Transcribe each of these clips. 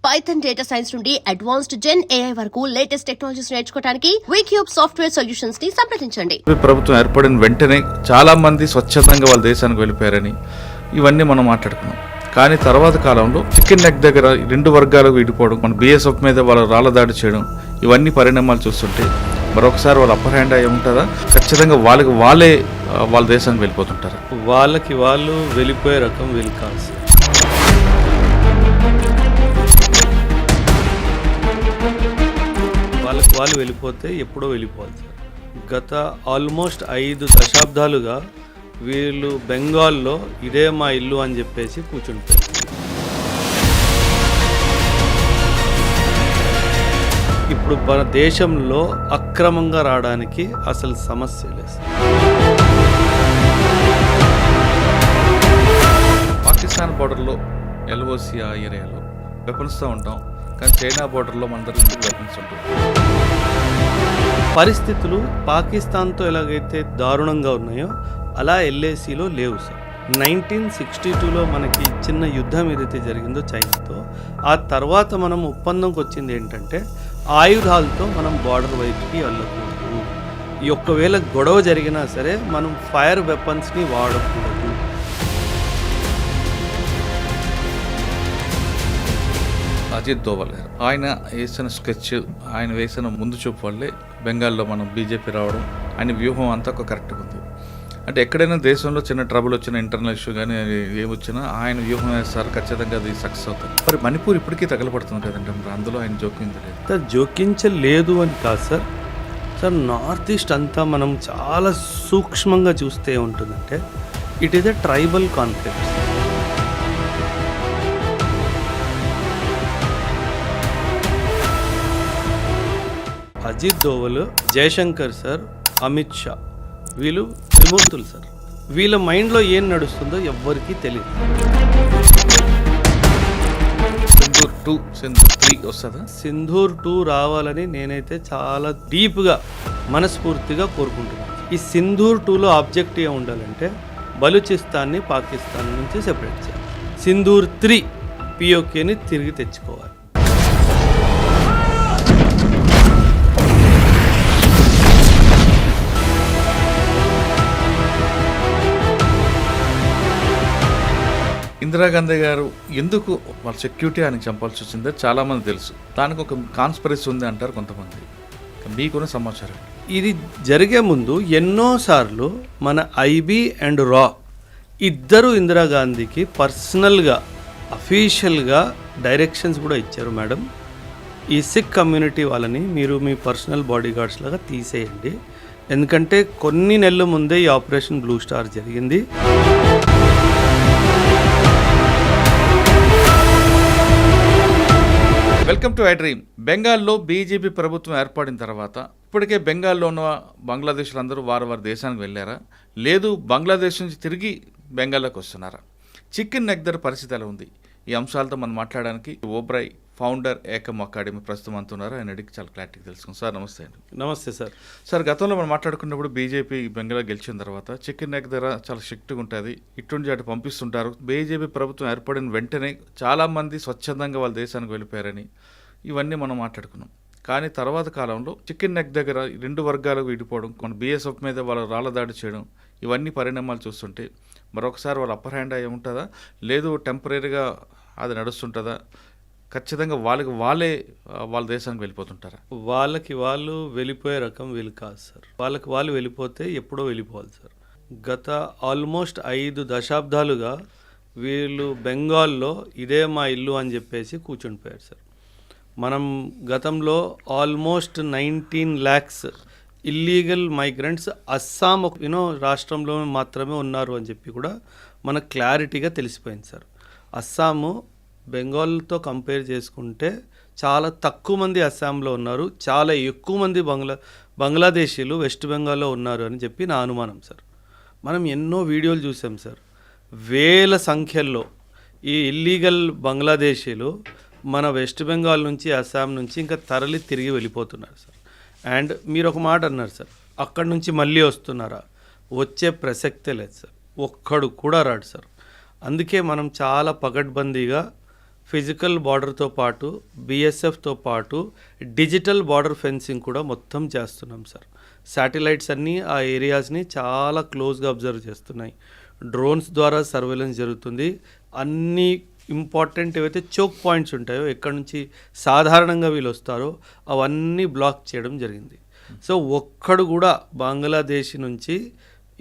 Python data science నుండి advanced జెన్ AI వరకు latest technologies నేర్చుకోవడానికి వీక్యూబ్ సాఫ్ట్వేర్ సొల్యూషన్స్ ని సంప్రదించండి. ప్రభుత్వం ఏర్పడిన వెంటనే చాలా మంది స్వచ్ఛందంగా వాళ్ళ దేశానికి వెళ్ళిపోయారని ఇవన్నీ మనం మాట్లాడుకున్నాం. కానీ తర్వాత కాలంలో చికెన్ నెక్ దగ్గర రెండు వర్గాలకు విడిపోవడం, మన BSF మీద వాళ్ళ రాళ్ల దాడి చేయడం, ఇవన్నీ పరిణామాలు చూస్తుంటే మరొకసారి వాళ్ళ అప్పర్ హ్యాండ్ అయి ఉంటుందా? ఖచ్చితంగా వాళ్ళే వాళ్ళ దేశానికి వెళ్ళిపోతుంటారు. వాళ్ళకి వాళ్ళు వెళ్ళిపోయే రకం వీళ్ళు కాదు. వాళ్ళకి వాళ్ళు వెళ్ళిపోతే ఎప్పుడో వెళ్ళిపోవాలి సార్. గత ఆల్మోస్ట్ 5 దశాబ్దాలుగా వీళ్ళు బెంగాల్లో ఇదే మా ఇల్లు అని చెప్పేసి కూర్చుంటారు. ఇప్పుడు మన దేశంలో అక్రమంగా రావడానికి అసలు సమస్య లేదు. పాకిస్తాన్ బార్డర్లో LOC ఆ ఏరియాలో వెపన్స్తో ఉంటాం, కానీ చైనా బార్డర్లో మన దగ్గర వెపన్స్ ఉంటాం. పరిస్థితులు పాకిస్తాన్తో ఎలాగైతే దారుణంగా ఉన్నాయో అలా LACలో లేవు సార్. 1962లో మనకి చిన్న యుద్ధం ఏదైతే జరిగిందో చైనాతో, ఆ తర్వాత మనం ఒప్పందంకి వచ్చింది ఏంటంటే ఆయుధాలతో మనం బార్డర్ వైపుకి వెళ్ళకూడదు. ఒక్కవేళ గొడవ జరిగినా సరే మనం ఫైర్ వెపన్స్ని వాడకూడదు. అజిత్ దోవల్ గారు ఆయన వేసిన స్కెచ్, ఆయన వేసిన ముందు చూపు వల్లే బెంగాల్లో మనం BJP రావడం, ఆయన వ్యూహం అంతా ఒక కరెక్ట్గా ఉంది. అంటే ఎక్కడైనా దేశంలో చిన్న ట్రబుల్ వచ్చినా, ఇంటర్నల్ ఇష్యూ కానీ ఏమొచ్చినా ఆయన వ్యూహం వేస్తారు, ఖచ్చితంగా అది సక్సెస్ అవుతుంది. మరి మణిపూర్ ఇప్పటికీ తగలబడుతుంది కదంటే, మరి అందులో ఆయన జోక్యించలేదు సార్. జోకించలేదు అని కాదు సార్. సార్ నార్త్ ఈస్ట్ అంతా మనం చాలా సూక్ష్మంగా చూస్తే ఉంటుందంటే it is a tribal conflict. Ajit Doval, Jaishankar sir, Amit Shah వీళ్ళు త్రిమూర్తులు సార్. వీళ్ళ మైండ్లో ఏం నడుస్తుందో ఎవ్వరికీ తెలియదు. సింధూర్ 2 రావాలని నేనైతే చాలా డీప్గా మనస్ఫూర్తిగా కోరుకుంటున్నాను. ఈ సింధూర్ 2లో ఆబ్జెక్టివ్ ఉండాలంటే బలూచిస్తాన్ని పాకిస్తాన్ నుంచి సెపరేట్ చేయాలి. సింధూర్ 3 POKని తిరిగి తెచ్చుకోవాలి. ఇందిరాగాంధీ గారు ఎందుకు వాళ్ళ సెక్యూరిటీ ఆయనకు చంపాల్సి వచ్చిందో చాలామంది తెలుసు. దానికి ఒక కాన్స్పిరసీ ఉంది అంటారు కొంతమంది. మీకున్న సమాచారం ఇది జరిగే ముందు ఎన్నోసార్లు మన IB అండ్ RAW ఇద్దరు ఇందిరాగాంధీకి పర్సనల్గా అఫీషియల్గా డైరెక్షన్స్ కూడా ఇచ్చారు. మేడం, ఈ సిక్ కమ్యూనిటీ వాళ్ళని మీరు మీ పర్సనల్ బాడీ గార్డ్స్ లాగా తీసేయండి, ఎందుకంటే కొన్ని నెలల ముందే ఈ ఆపరేషన్ బ్లూ స్టార్ జరిగింది. Welcome to iDream. బెంగాల్లో BJP ప్రభుత్వం ఏర్పడిన తర్వాత ఇప్పటికే బెంగాల్లో ఉన్న బంగ్లాదేశ్లు అందరూ వారి దేశానికి వెళ్ళారా, లేదు బంగ్లాదేశ్ నుంచి తిరిగి బెంగాల్లోకి వస్తున్నారా? చికెన్ నెక్ ధర పరిస్థితి ఎలా ఉంది? ఈ అంశాలతో మనం మాట్లాడడానికి ఓబ్రాయ్ ఫౌండర్ ఏకమ్ అకాడమీ ప్రస్తుతం అంటున్నారు. ఆయన అడిగి చాలా క్లారిటీగా తెలుసుకుందాం. సార్ నమస్తే అండి. నమస్తే సార్. సార్, గతంలో మనం మాట్లాడుకున్నప్పుడు BJP బెంగాల్లో గెలిచిన తర్వాత చికెన్ నెక్ ధర చాలా స్ట్రిక్ట్గా ఉంటుంది, ఇటుండి అటు పంపిస్తుంటారు. BJP ప్రభుత్వం ఏర్పడిన వెంటనే చాలామంది స్వచ్ఛందంగా వాళ్ళ దేశానికి వెళ్ళిపోయారని ఇవన్నీ మనం మాట్లాడుకున్నాం. కానీ తర్వాత కాలంలో చికెన్ నెక్ దగ్గర రెండు వర్గాలకు విడిపోవడం, మన BSF మీద వాళ్ళ రాళ్ల దాడి చేయడం, ఇవన్నీ పరిణామాలు చూస్తుంటే మరొకసారి వాళ్ళ అప్పర్ హ్యాండ్ అయి ఉంటుందా, లేదు టెంపరీగా అది నడుస్తుంటుందా? ఖచ్చితంగా వాళ్ళే వాళ్ళ దేశానికి వెళ్ళిపోతుంటారా? వాళ్ళకి వాళ్ళు వెళ్ళిపోయే రకం వీళ్ళు కాదు సార్. వాళ్ళకి వాళ్ళు వెళ్ళిపోతే ఎప్పుడో వెళ్ళిపోవాలి సార్. గత ఆల్మోస్ట్ 5 దశాబ్దాలుగా వీళ్ళు బెంగాల్లో ఇదే మా ఇల్లు అని చెప్పేసి కూర్చుండిపోయారు సార్. మనం గతంలో almost 19 lakhs illegal migrants Assam రాష్ట్రంలో మాత్రమే ఉన్నారు అని చెప్పి కూడా మనకు క్లారిటీగా తెలిసిపోయింది సార్. అస్సాము బెంగాల్తో కంపేర్ చేసుకుంటే చాలా తక్కువ మంది అస్సాంలో ఉన్నారు, చాలా ఎక్కువ మంది బంగ్లాదేశీలు వెస్ట్ బెంగాల్లో ఉన్నారు అని చెప్పి నా అనుమానం సార్. మనం ఎన్నో వీడియోలు చూసాం సార్. వేల సంఖ్యల్లో ఈ ఇల్లీగల్ బంగ్లాదేశీలు మన వెస్ట్ బెంగాల్ నుంచి, అస్సాం నుంచి ఇంకా తరలి తిరిగి వెళ్ళిపోతున్నారు సార్. అండ్ మీరు ఒక మాట అన్నారు సార్, అక్కడి నుంచి మళ్ళీ వస్తున్నారా? వచ్చే ప్రసక్తే లేదు సార్. ఒక్కడు కూడా రాడు సార్. అందుకే మనం చాలా పకడ్బందీగా ఫిజికల్ బార్డర్తో పాటు బిఎస్ఎఫ్తో పాటు డిజిటల్ బార్డర్ ఫెన్సింగ్ కూడా మొత్తం చేస్తున్నాం సార్. శాటిలైట్స్ అన్నీ ఆ ఏరియాస్ని చాలా క్లోజ్గా అబ్జర్వ్ చేస్తున్నాయి. డ్రోన్స్ ద్వారా సర్వేలెన్స్ జరుగుతుంది. అన్ని ఇంపార్టెంట్ ఏవైతే చోక్ పాయింట్స్ ఉంటాయో, ఎక్కడి నుంచి సాధారణంగా వీళ్ళు వస్తారో అవన్నీ బ్లాక్ చేయడం జరిగింది. సో ఒక్కడు కూడా బంగ్లాదేశ్ నుంచి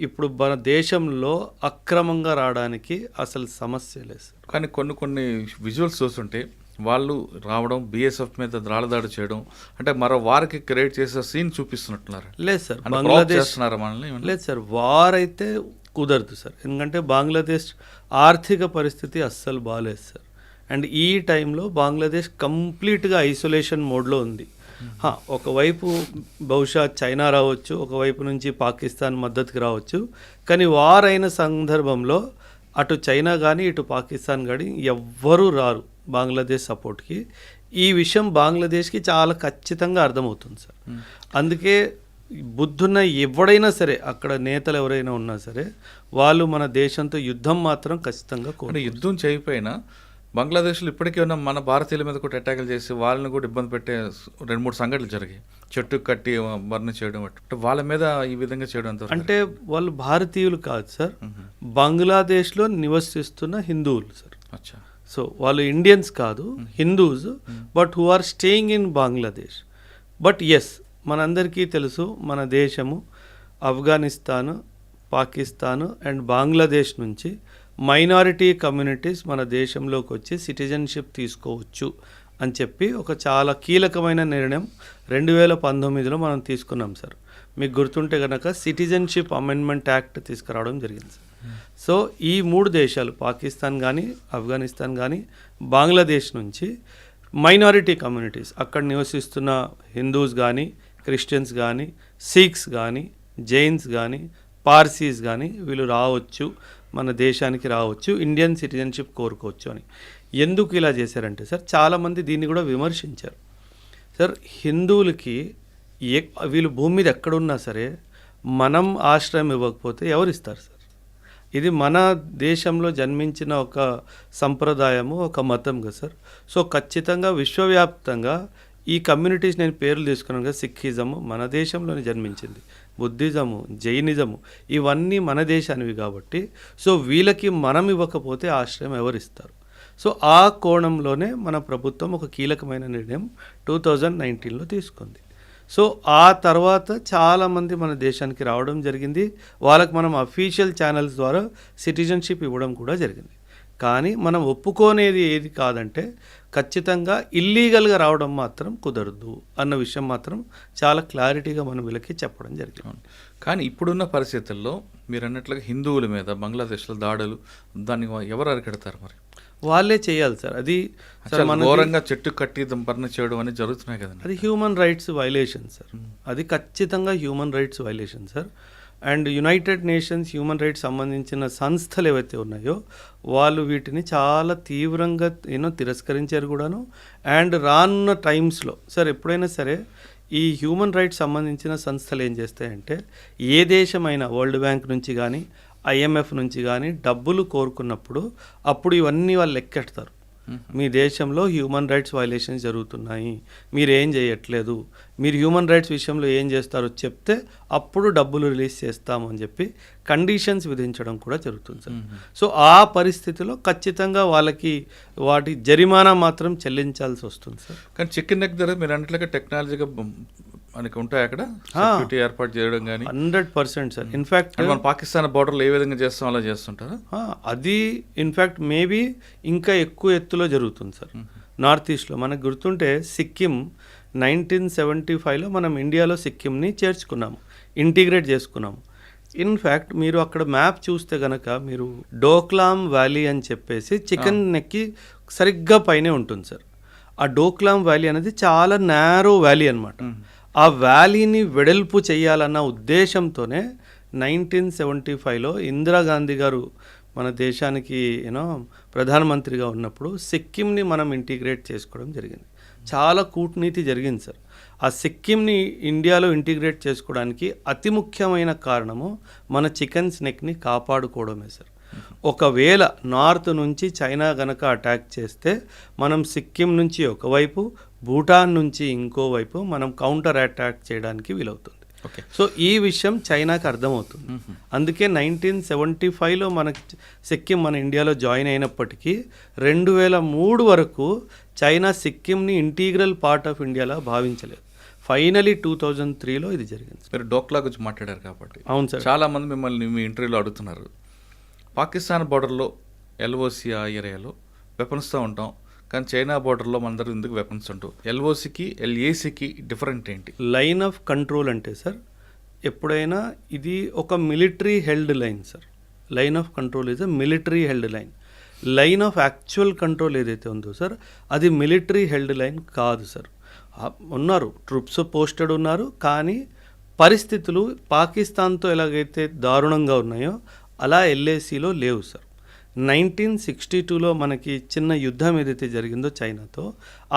ఇప్పుడు మన దేశంలో అక్రమంగా రావడానికి అసలు సమస్య లేదు. కానీ కొన్ని విజువల్స్ చూస్తుంటే వాళ్ళు రావడం, బిఎస్ఎఫ్ మీద రాళ్ళదాడి చేయడం, అంటే మరో వారికి క్రియేట్ చేసే సీన్ చూపిస్తున్నట్టున్నారు. లేదు సార్, అంటే బంగ్లాదేశ్ చేస్తున్నారా మనల్ని? లేదు సార్, వార్ అయితే కుదరదు సార్. ఎందుకంటే బంగ్లాదేశ్ ఆర్థిక పరిస్థితి అస్సలు బాగాలేదు సార్. అండ్ ఈ టైంలో బంగ్లాదేశ్ కంప్లీట్గా ఐసోలేషన్ మోడ్లో ఉంది. ఒకవైపు బహుశా చైనా రావచ్చు, ఒకవైపు నుంచి పాకిస్తాన్ మద్దతుకి రావచ్చు. కానీ వార్ అయిన సందర్భంలో అటు చైనా కానీ ఇటు పాకిస్తాన్ కానీ ఎవ్వరూ రారు బంగ్లాదేశ్ సపోర్ట్కి. ఈ విషయం బంగ్లాదేశ్కి చాలా ఖచ్చితంగా అర్థమవుతుంది సార్. అందుకే బుద్ధున్న ఎవడైనా సరే, అక్కడ నేతలు ఎవరైనా ఉన్నా సరే, వాళ్ళు మన దేశంతో యుద్ధం మాత్రం ఖచ్చితంగా యుద్ధం చేయకపోయినా బంగ్లాదేశ్లో ఇప్పటికీ ఉన్న మన భారతీయుల మీద కూడా అటాకులు చేసి వాళ్ళని కూడా ఇబ్బంది పెట్టే 2-3 సంఘటనలు జరిగాయి. చెట్టు కట్టి బర్న్ చేయడం, అంటే వాళ్ళ మీద ఈ విధంగా చేయడం అంటే వాళ్ళు భారతీయులు కాదు సార్, బంగ్లాదేశ్లో నివసిస్తున్న హిందువులు సార్. సో వాళ్ళు ఇండియన్స్ కాదు, Hindus, but who are staying in Bangladesh. But yes, మనందరికీ తెలుసు మన దేశము ఆఫ్ఘనిస్తాన్, పాకిస్తాన్ అండ్ బంగ్లాదేశ్ నుంచి మైనారిటీ కమ్యూనిటీస్ మన దేశంలోకి వచ్చి సిటిజన్షిప్ తీసుకోవచ్చు అని చెప్పి ఒక చాలా కీలకమైన నిర్ణయం 2019లో మనం తీసుకున్నాం సార్. మీకు గుర్తుంటే కనుక సిటిజన్షిప్ అమెండ్మెంట్ యాక్ట్ తీసుకురావడం జరిగింది సార్. సో ఈ 3 దేశాలు, పాకిస్తాన్ కానీ, ఆఫ్ఘనిస్తాన్ కానీ, బంగ్లాదేశ్ నుంచి మైనారిటీ కమ్యూనిటీస్, అక్కడ నివసిస్తున్న హిందూస్ కానీ, క్రిస్టియన్స్ కానీ, సిఖ్స్ కానీ, జైన్స్ కానీ, పార్సీస్ కానీ వీళ్ళు రావచ్చు, మన దేశానికి రావచ్చు, ఇండియన్ సిటిజన్షిప్ కోరుకోవచ్చు అని. ఎందుకు ఇలా చేశారంటే సార్, చాలామంది దీన్ని కూడా విమర్శించారు సార్. హిందువులకి వీళ్ళు భూమి మీద ఎక్కడున్నా సరే మనం ఆశ్రయం ఇవ్వకపోతే ఎవరిస్తారు సార్? ఇది మన దేశంలో జన్మించిన ఒక సంప్రదాయము, ఒక మతం కదా సార్. సో ఖచ్చితంగా విశ్వవ్యాప్తంగా ఈ కమ్యూనిటీస్, నేను పేర్లు తీసుకున్నాను కదా, సిక్కిజము మన దేశంలోనే జన్మించింది, బుద్ధిజము, జైనిజము ఇవన్నీ మన దేశానివి కాబట్టి సో వీళ్ళకి మనం ఇవ్వకపోతే ఆశ్రయం ఎవరిస్తారు? సో ఆ కోణంలోనే మన ప్రభుత్వం ఒక కీలకమైన నిర్ణయం 2019లో తీసుకుంది. సో ఆ తర్వాత చాలామంది మన దేశానికి రావడం జరిగింది. వాళ్ళకి మనం అఫీషియల్ ఛానల్స్ ద్వారా సిటిజన్షిప్ ఇవ్వడం కూడా జరిగింది. కానీ మనం ఒప్పుకోనేది ఏది కాదంటే ఖచ్చితంగా ఇల్లీగల్గా రావడం మాత్రం కుదరదు అన్న విషయం మాత్రం చాలా క్లారిటీగా మనం వీళ్ళకి చెప్పడం జరిగింది. కానీ ఇప్పుడున్న పరిస్థితుల్లో మీరు అన్నట్లుగా హిందువుల మీద బంగ్లాదేశ్లో దాడులు, దాన్ని ఎవరు అరికెడతారు? మరి వాళ్ళే చేయాలి సార్. అది ఘోరంగా చెట్టు కట్టి బర్న్ చేయడం అనేది జరుగుతున్నాయి కదండి. అది హ్యూమన్ రైట్స్ వైలేషన్ సార్. అది ఖచ్చితంగా human rights violation sir. And United nations human rights సంబంధించిన సంస్థలు ఏవైతే ఉన్నాయో వాళ్ళు వీటిని చాలా తీవ్రంగా తిరస్కరించారు కూడాను. అండ్ రానున్న టైమ్స్లో సార్ ఎప్పుడైనా సరే ఈ హ్యూమన్ రైట్స్ సంబంధించిన సంస్థలు ఏం చేస్తాయంటే, ఏ దేశమైనా వరల్డ్ బ్యాంక్ నుంచి కానీ, ఐఎంఎఫ్ నుంచి కానీ డబ్బులు కోరుకున్నప్పుడు అప్పుడు ఇవన్నీ వాళ్ళు లెక్కెడతారు. మీ దేశంలో హ్యూమన్ రైట్స్ వైలేషన్స్ జరుగుతున్నాయి, మీరు ఏం చేయట్లేదు, మీరు హ్యూమన్ రైట్స్ విషయంలో ఏం చేస్తారో చెప్తే అప్పుడు డబ్బులు రిలీజ్ చేస్తాము అని చెప్పి కండిషన్స్ విధించడం కూడా జరుగుతుంది సార్. సో ఆ పరిస్థితిలో ఖచ్చితంగా వాళ్ళకి వాటి జరిమానా మాత్రం చెల్లించాల్సి వస్తుంది సార్. కానీ చికెన్ నెక్ దగ్గర మీరు అన్నట్లుగా టెక్నాలజీగా మనకి ఉంటాయి అక్కడ సెక్యూరిటీ ఏర్పాటు చేయడం కానీ 100% సార్. ఇన్ఫ్యాక్ట్ మన పాకిస్తాన్ బార్డర్లో ఏ విధంగా చేస్తాం అలా చేస్తుంటారా? అది ఇన్ఫ్యాక్ట్ మేబీ ఇంకా ఎక్కువ ఎత్తులో జరుగుతుంది సార్. నార్త్ ఈస్ట్లో మనకు గుర్తుంటే సిక్కిం 1975లో మనం ఇండియాలో సిక్కింని చేర్చుకున్నాము, ఇంటిగ్రేట్ చేసుకున్నాము. ఇన్ఫ్యాక్ట్ మీరు అక్కడ మ్యాప్ చూస్తే కనుక మీరు డోక్లామ్ వ్యాలీ అని చెప్పేసి చికెన్ నెక్కి సరిగ్గా పైనే ఉంటుంది సార్. ఆ డోక్లామ్ వ్యాలీ అనేది చాలా నేరో వ్యాలీ అనమాట. ఆ వ్యాలీని వెడల్పు చేయాలన్న ఉద్దేశంతోనే 1975లో ఇందిరాగాంధీ గారు మన దేశానికి ప్రధానమంత్రిగా ఉన్నప్పుడు సిక్కింని మనం ఇంటిగ్రేట్ చేసుకోవడం జరిగింది. చాలా కూటనీతి జరిగింది సార్. ఆ సిక్కింని ఇండియాలో ఇంటిగ్రేట్ చేసుకోవడానికి అతి ముఖ్యమైన కారణము మన చికెన్ స్నెక్ని కాపాడుకోవడమే సార్. ఒకవేళ నార్త్ నుంచి చైనా గనక అటాక్ చేస్తే మనం సిక్కిం నుంచి ఒకవైపు, భూటాన్ నుంచి ఇంకోవైపు మనం కౌంటర్ అటాక్ చేయడానికి వీలవుతుంది. ఓకే. సో ఈ విషయం చైనాకి అర్థమవుతుంది. అందుకే 1975లో మనకి సిక్కిం మన ఇండియాలో జాయిన్ అయినప్పటికీ 2003 వరకు చైనా సిక్కింని ఇంటీగ్రల్ పార్ట్ ఆఫ్ ఇండియాలా భావించలేదు. ఫైనలీ 2003లో ఇది జరిగింది. మీరు డోక్లా గురించి మాట్లాడారు కాబట్టి అవును సార్. చాలా మంది మిమ్మల్ని మీ ఇంటర్వ్యూలో అడుగుతున్నారు, పాకిస్తాన్ బార్డర్లో ఎల్ఓసి ఆ ఏరియాలో వెపన్స్తో ఉంటాం, కానీ చైనా బార్డర్లో మన దగ్గర ఎందుకు వెపన్స్ ఉంటాం? ఎల్ఓసికి ఎల్ఏసికి డిఫరెంట్ ఏంటి? లైన్ ఆఫ్ కంట్రోల్ అంటే సార్ ఎప్పుడైనా ఇది ఒక military held line sir. Line of control is a military held line. Line of actual control ఏదైతే ఉందో సార్ అది మిలిటరీ హెల్డ్ లైన్ కాదు సార్. ఉన్నారు, ట్రూప్స్ పోస్టెడ్ ఉన్నారు, కానీ పరిస్థితులు పాకిస్తాన్తో ఎలాగైతే దారుణంగా ఉన్నాయో అలా ఎల్ఏసీలో లేవు సార్. 1962లో మనకి చిన్న యుద్ధం ఏదైతే జరిగిందో చైనాతో,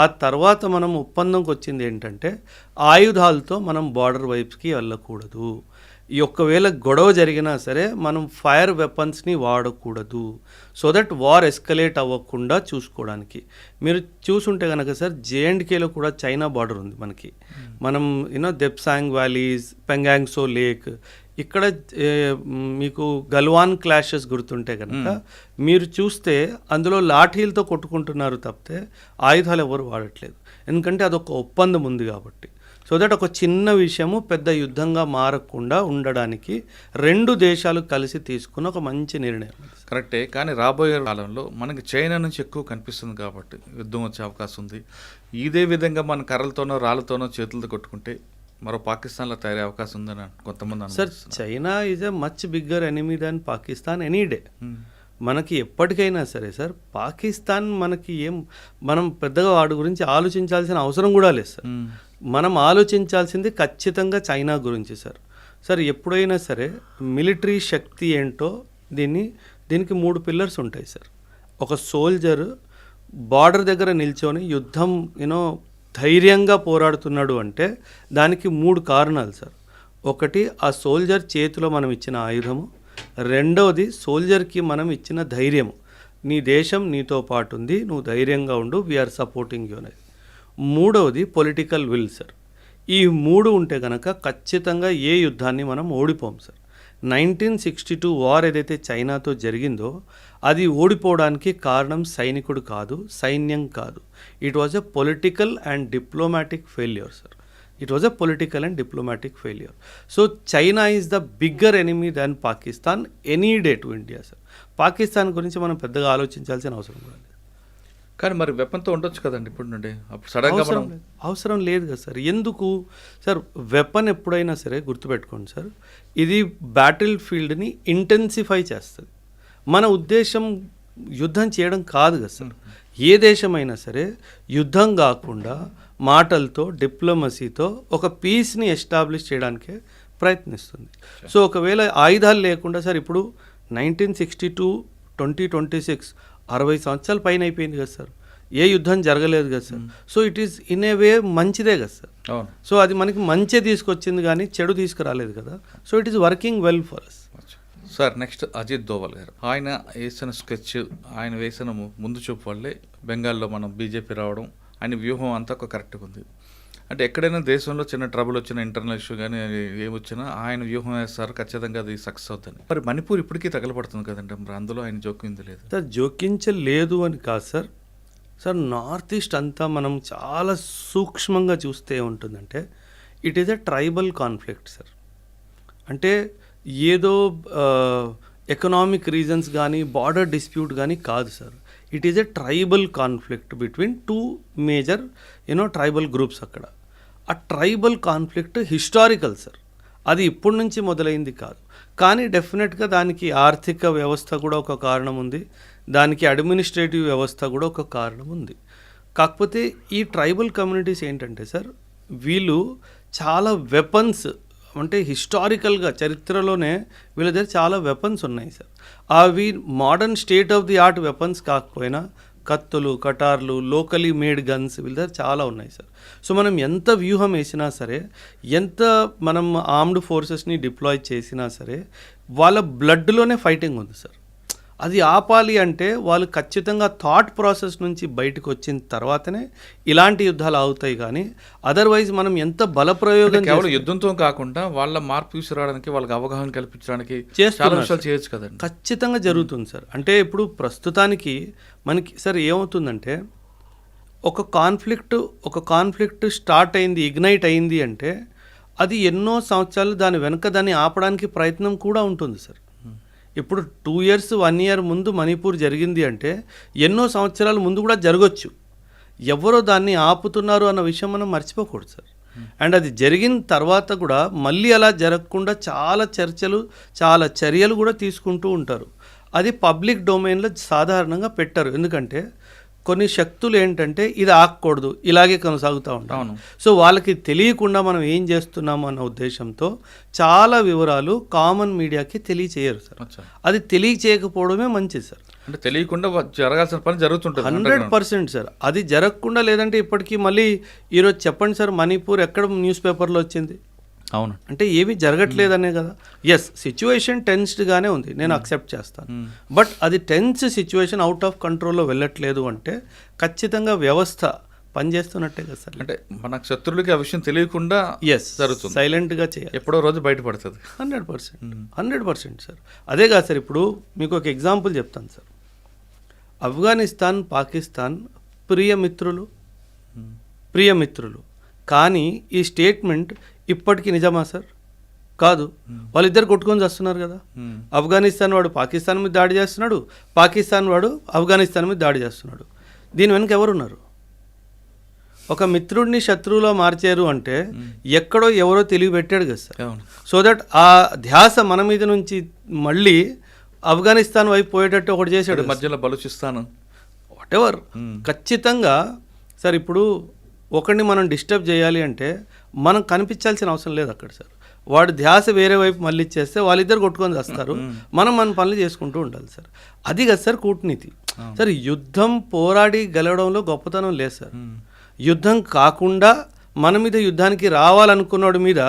ఆ తర్వాత మనం ఒప్పందంకి వచ్చింది ఏంటంటే ఆయుధాలతో మనం బార్డర్ వైపుకి వెళ్ళకూడదు. ఈ ఒక్కవేళ గొడవ జరిగినా సరే మనం ఫైర్ వెపన్స్ని వాడకూడదు, సో దట్ వార్ ఎస్కలేట్ అవ్వకుండా చూసుకోవడానికి. మీరు చూసుంటే కనుక సార్ జేఎండ్కేలో కూడా చైనా బార్డర్ ఉంది మనకి. మనం దెప్సాంగ్ వ్యాలీస్, పెంగాంగ్సో లేక్, ఇక్కడ మీకు గల్వాన్ క్లాషెస్ గుర్తుంటే కనుక మీరు చూస్తే అందులో లాఠీలతో కొట్టుకుంటున్నారు తప్పితే ఆయుధాలు ఎవరు వాడట్లేదు. ఎందుకంటే అదొక ఒప్పందం ఉంది కాబట్టి. సో దట్ ఒక చిన్న విషయము పెద్ద యుద్ధంగా మారకుండా ఉండడానికి రెండు దేశాలు కలిసి తీసుకున్న ఒక మంచి నిర్ణయం. కరెక్టే, కానీ రాబోయే కాలంలో మనకి చైనా నుంచి ఎక్కువ కనిపిస్తుంది కాబట్టి యుద్ధం వచ్చే అవకాశం ఉంది. ఇదే విధంగా మన కర్రలతోనో రాళ్ళతోనో చేతులతో కొట్టుకుంటే మరో పాకిస్తాన్లో తయారే అవకాశం ఉందని కొంతమంది sir. China is a much bigger enemy than Pakistan any day. మనకి ఎప్పటికైనా సరే సార్ పాకిస్తాన్ మనకి మనం పెద్దగా వాడి గురించి ఆలోచించాల్సిన అవసరం కూడా లేదు సార్. మనం ఆలోచించాల్సింది ఖచ్చితంగా చైనా గురించి సార్. సార్ ఎప్పుడైనా సరే మిలిటరీ శక్తి ఏంటో దీనికి 3 పిల్లర్స్ ఉంటాయి సార్. ఒక సోల్జర్ బార్డర్ దగ్గర నిల్చొని యుద్ధం ధైర్యంగా పోరాడుతున్నాడు అంటే దానికి 3 కారణాలు సార్. ఒకటి, ఆ సోల్జర్ చేతిలో మనం ఇచ్చిన ఆయుధము. రెండవది, సోల్జర్కి మనం ఇచ్చిన ధైర్యము. నీ దేశం నీతో పాటు ఉంది, నువ్వు ధైర్యంగా ఉండు, వీఆర్ సపోర్టింగ్ యూ అనేది. మూడవది పొలిటికల్ విల్ సార్. ఈ 3 ఉంటే కనుక ఖచ్చితంగా ఏ యుద్ధాన్ని మనం ఓడిపోం సార్. 1962 వార్ ఏదైతే చైనాతో జరిగిందో అది ఓడిపోవడానికి కారణం సైనికుడు కాదు, సైన్యం కాదు. It was a political and diplomatic failure sir. It was a political and diplomatic failure. So China is the bigger enemy than Pakistan any day to India sir. Pakistan గురించి మనం పెద్దగా ఆలోచించాల్సిన అవసరం కూడా లేదు. కానీ మరి వెపన్తో ఉండొచ్చు కదండి ఇప్పుడు నుండి, అప్పుడు సడన్గా అవసరం లేదు కదా సార్. ఎందుకు సార్? వెపన్ ఎప్పుడైనా సరే గుర్తుపెట్టుకోండి సార్, ఇది బ్యాటిల్ ఫీల్డ్ని ఇంటెన్సిఫై చేస్తుంది. మన ఉద్దేశం యుద్ధం చేయడం కాదు కదా సార్. ఏ దేశమైనా సరే యుద్ధం కాకుండా మాటలతో, డిప్లొమసీతో ఒక పీస్ని ఎస్టాబ్లిష్ చేయడానికే ప్రయత్నిస్తుంది. సో ఒకవేళ ఆయుధాలు లేకుండా సార్ ఇప్పుడు 1962 2026 60 సంవత్సరాల పైన అయిపోయింది కదా సార్. ఏ యుద్ధం జరగలేదు కదా sir. So it is in a way మంచిదే కదా సార్. సో అది మనకి మంచి తీసుకొచ్చింది కానీ చెడు తీసుకురాలేదు కదా. So it is working well for us. Sir next Ajit Doval garu, ఆయన వేసిన స్కెచ్, ఆయన వేసిన ముందు చూపు వల్లే బెంగాల్లో మనం బీజేపీ రావడం, ఆయన వ్యూహం అంతా ఒక కరెక్ట్గా ఉంది. అంటే ఎక్కడైనా దేశంలో చిన్న ట్రబుల్ వచ్చినా, ఇంటర్నల్ ఇష్యూ కానీ ఏమొచ్చినా ఆయన వ్యూహం వేస్తారు, ఖచ్చితంగా అది సక్సెస్ అవుతుంది. మరి మణిపూర్ ఇప్పటికీ తగలబడుతుంది కదండి, మరి అందులో ఆయన జోక్యం లేదు సార్. జోకించలేదు అని కాదు సార్. సార్ నార్త్ ఈస్ట్ అంతా మనం చాలా సూక్ష్మంగా చూస్తే ఉంటుందంటే it is a tribal conflict sir. అంటే ఏదో ఎకనామిక్ రీజన్స్ కానీ బార్డర్ డిస్ప్యూట్ కానీ కాదు sir. It is a tribal conflict between 2 major tribal groups. అక్కడ ఆ ట్రైబల్ కాన్ఫ్లిక్ట్ హిస్టారికల్ సార్. అది ఇప్పటి నుంచి మొదలైంది కాదు. కానీ డెఫినెట్గా దానికి ఆర్థిక వ్యవస్థ కూడా ఒక కారణం ఉంది, దానికి అడ్మినిస్ట్రేటివ్ వ్యవస్థ కూడా ఒక కారణం ఉంది. కాకపోతే ఈ ట్రైబల్ కమ్యూనిటీస్ ఏంటంటే సార్, వీళ్ళు చాలా వెపన్స్, అంటే హిస్టారికల్గా చరిత్రలోనే వీళ్ళ దగ్గర చాలా వెపన్స్ ఉన్నాయి సార్. అవి modern state of the art weapons కాకపోయినా కత్తులు, కటార్లు, లోకలీ మేడ్ గన్స్ వీళ్ళ దగ్గర చాలా ఉన్నాయి సార్. సో మనం ఎంత వ్యూహం వేసినా సరే, ఎంత మనం ఆర్మ్డ్ ఫోర్సెస్ని డిప్లాయ్ చేసినా సరే, వాళ్ళ బ్లడ్లోనే ఫైటింగ్ ఉంది సార్. అది ఆపాలి అంటే వాళ్ళు ఖచ్చితంగా థాట్ ప్రాసెస్ నుంచి బయటకు వచ్చిన తర్వాతనే ఇలాంటి యుద్ధాలు అవుతాయి. కానీ అదర్వైజ్ మనం ఎంత బలప్రయోగం కేవలం యుద్ధంతో కాకుండా వాళ్ళ మార్పు తీసుకురావడానికి, వాళ్ళకి అవగాహన కల్పించడానికి చేస్తున్నారు చాలా విషయాలు చేయొచ్చు కదండి. ఖచ్చితంగా జరుగుతుంది సార్. అంటే ఇప్పుడు ప్రస్తుతానికి మనకి సార్ ఏమవుతుందంటే ఒక కాన్ఫ్లిక్ట్ స్టార్ట్ అయింది, ఇగ్నైట్ అయింది అంటే అది ఎన్నో సంవత్సరాలు దాని వెనక దాన్ని ఆపడానికి ప్రయత్నం కూడా ఉంటుంది సార్. ఇప్పుడు 2 years 1 year ముందు మణిపూర్ జరిగింది అంటే ఎన్నో సంవత్సరాల ముందు కూడా జరగచ్చు. ఎవరో దాన్ని ఆపుతున్నారు అన్న విషయం మనం మర్చిపోకూడదు సార్. అండ్ అది జరిగిన తర్వాత కూడా మళ్ళీ అలా జరగకుండా చాలా చర్చలు, చాలా చర్యలు కూడా తీసుకుంటూ ఉంటారు. అది పబ్లిక్ డొమైన్లో సాధారణంగా పెట్టారు. ఎందుకంటే కొన్ని శక్తులు ఏంటంటే ఇది ఆగకూడదు, ఇలాగే కొనసాగుతూ ఉంటాం. సో వాళ్ళకి తెలియకుండా మనం ఏం చేస్తున్నాము అన్న ఉద్దేశంతో చాలా వివరాలు కామన్ మీడియాకి తెలియచేయరు సార్. అది తెలియచేయకపోవడమే మంచిది సార్. అంటే తెలియకుండా జరగాల్సిన పని జరుగుతుంటుంది 100% సార్. అది జరగకుండా లేదంటే ఇప్పటికీ మళ్ళీ ఈరోజు చెప్పండి సార్, మణిపూర్ ఎక్కడ న్యూస్ పేపర్లో వచ్చింది? అవును. అంటే ఏమీ జరగట్లేదనే కదా. ఎస్, సిచ్యువేషన్ టెన్స్డ్గానే ఉంది, నేను అక్సెప్ట్ చేస్తాను. బట్ అది టెన్స్ సిచ్యువేషన్ అవుట్ ఆఫ్ కంట్రోల్లో వెళ్ళట్లేదు అంటే ఖచ్చితంగా వ్యవస్థ పనిచేస్తున్నట్టే కదా సార్. అంటే మనకు శత్రువులకి ఆ విషయం తెలియకుండా జరుగుతుంది, సైలెంట్గా చేయాలి. ఎప్పుడో రోజు బయటపడుతుంది. 100% సార్. అదే కాదు సార్, ఇప్పుడు మీకు ఒక ఎగ్జాంపుల్ చెప్తాను సార్. ఆఫ్ఘనిస్తాన్, పాకిస్తాన్ ప్రియమిత్రులు కానీ ఈ స్టేట్మెంట్ ఇప్పటికీ నిజమా సార్? కాదు. వాళ్ళిద్దరు కొట్టుకొని చేస్తున్నారు కదా. ఆఫ్ఘనిస్తాన్ వాడు పాకిస్తాన్ మీద దాడి చేస్తున్నాడు, పాకిస్తాన్ వాడు ఆఫ్ఘనిస్తాన్ మీద దాడి చేస్తున్నాడు. దీని వెనక ఎవరున్నారు? ఒక మిత్రుడిని శత్రువులో మార్చారు అంటే ఎక్కడో ఎవరో తెలివి పెట్టాడు కదా సార్. సో దట్ ఆ ధ్యాస మన మీద నుంచి మళ్ళీ ఆఫ్ఘనిస్తాన్ వైపు పోయేటట్టు ఒకటి చేశాడు, మధ్యలో బలూచిస్తాన్ వాట్ ఎవర్. ఖచ్చితంగా సార్, ఇప్పుడు ఒకరిని మనం డిస్టర్బ్ చేయాలి అంటే మనం కనిపించాల్సిన అవసరం లేదు అక్కడ సార్. వాడు ధ్యాస వేరే వైపు మళ్ళీ చేస్తే వాళ్ళిద్దరు కొట్టుకొని చేస్తారు, మనం మన పనులు చేసుకుంటూ ఉండాలి సార్. అది కదా సార్ కూటనీతి సార్. యుద్ధం పోరాడి గెలవడంలో గొప్పతనం లేదు సార్. యుద్ధం కాకుండా మన మీద యుద్ధానికి రావాలనుకున్నోడి మీద